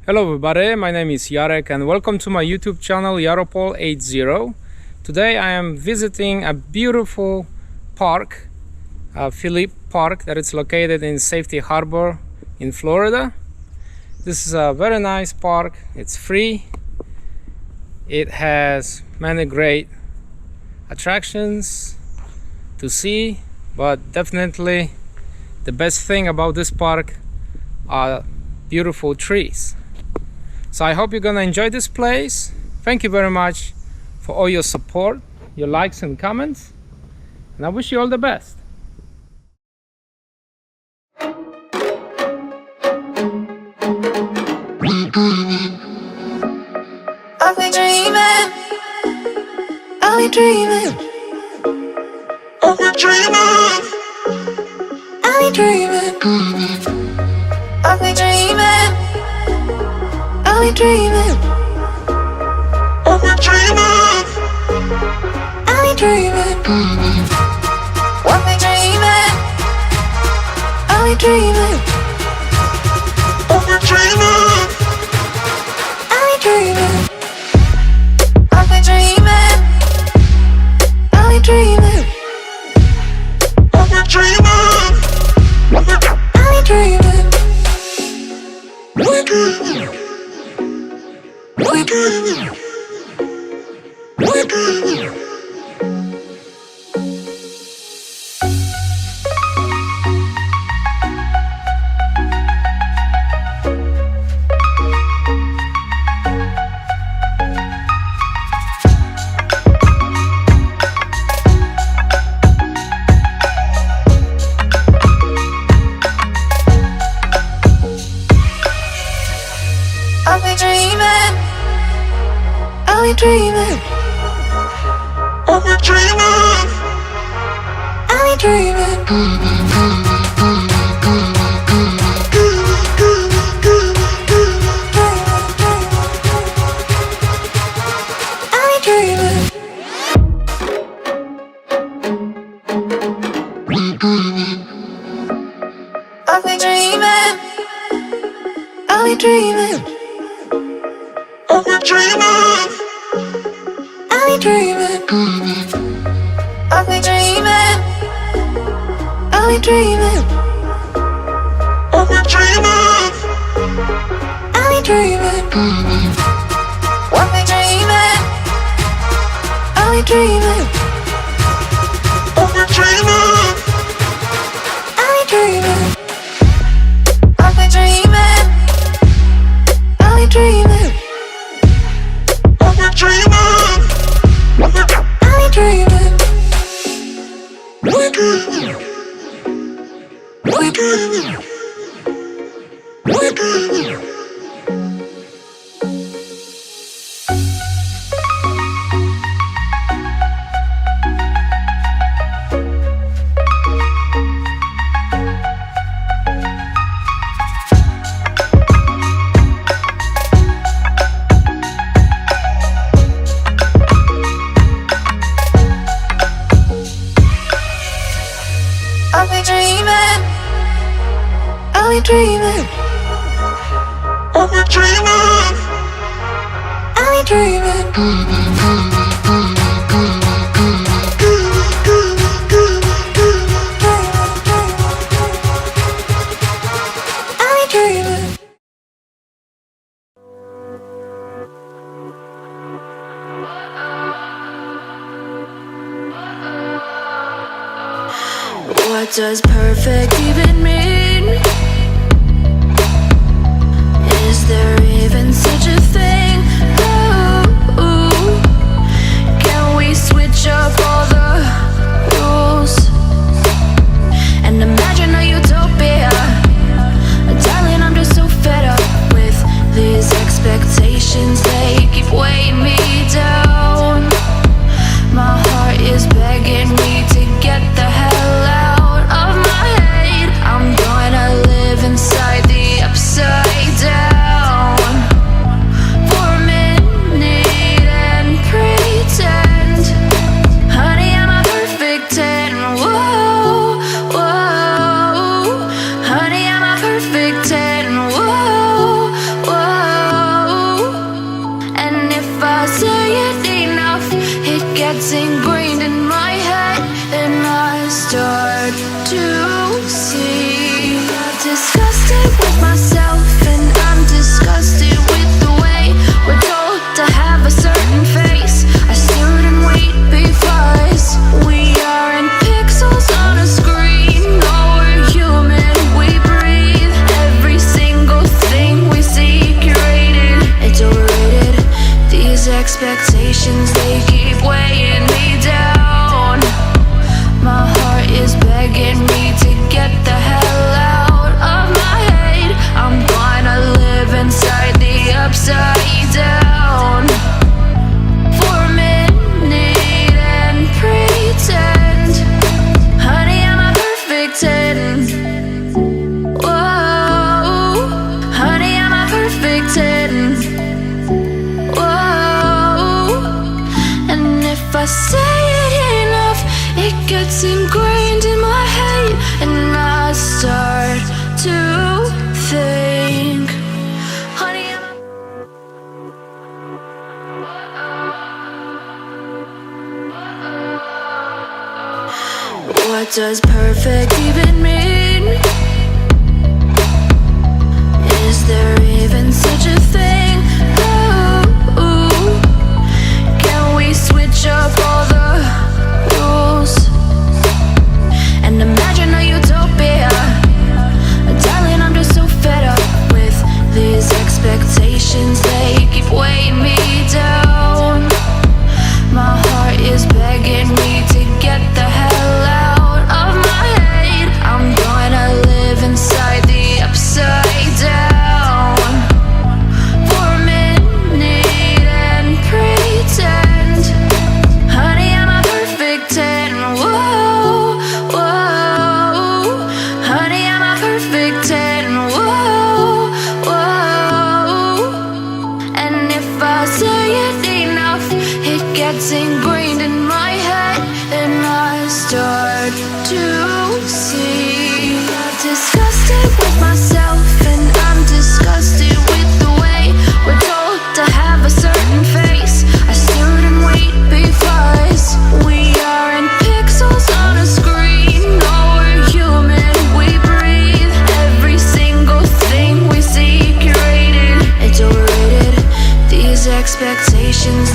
Hello everybody, my name is Jarek and welcome to my YouTube channel Yaropol80. Today I am visiting a beautiful park, Philippe Park, that is located in Safety Harbor in Florida. This is a very nice park. It's free. It has many great attractions to see, but definitely the best thing about this park are beautiful trees. So I hope you're gonna enjoy this place. Thank you very much for all your support, your likes and comments, and I wish you all the best. I'll be dreaming, I'll be dreaming, I'll be dreaming, I'll be dreaming, I'll be dreaming, I'll be dreaming, I'll be dreaming, I'll be dreaming, I'll be dreaming, I'll be dreaming, I'll be dreaming, I'll be dreaming. I'll be dreaming, I'll be dreaming, I'll be dreaming, I'll be dreaming, I'll be dreaming, I'll be dreaming, I'll be dreaming. I'll be dreaming, I'll be dreaming, I'll be dreaming, I'll be dreaming, I'll be dreaming. I'll be dreaming, I'll be dreaming, I'll be dreaming, I'll be dreaming, I'll be dreaming, I'll be dreaming, I'll be dreaming, I'll be dreaming, I'll be dreaming, I'll be dreaming, I'll be dreaming, I'll be dreaming, I'll be dreaming, I'll be dreaming, I'll be dreaming, I'll be dreaming, I'll be dreaming, I'll be dreaming, I'll be dreaming. I'll be dreaming, I'll be dreaming, I'll be dreaming, I'll be dreaming, I'll be dreaming. What does perfect even mean? Is there even such a thing? Ooh, can we switch up all the rules and imagine a utopia? Darling, I'm just so fed up with these expectations. They keep weighing me down. My heart is begging me to get the hell out of my head. I expectations, they keep weighing me down. My heart is begging me to get the hell out of my head. I'm gonna live inside the upside down for a minute and pretend, honey, I'm a perfect 10. Whoa, honey, I'm a perfect 10. Whoa, and if I say it enough, it gets ingrained in my head, and I start to think, honey, what does perfect even mean? Is there even such a thing? Ooh, can we switch up all the rules and imagine a utopia? Darling, I'm just so fed up with these expectations, they keep weighing me down. My heart is begging me to get the hell out of my head. I'm gonna live inside the upside down for a minute and pretend, honey, I'm a perfect 10. Whoa, whoa, honey, I'm a perfect 10. Whoa, whoa, and if I say it enough, it gets ingrained in my head, and I start to see. I'm disgusted with myself, and I'm disgusted with the way we're told to have a certain face. I stood and wait because we aren't pixels on a screen. No, we're human, we breathe. Every single thing we see curated, it's overrated. These expectations,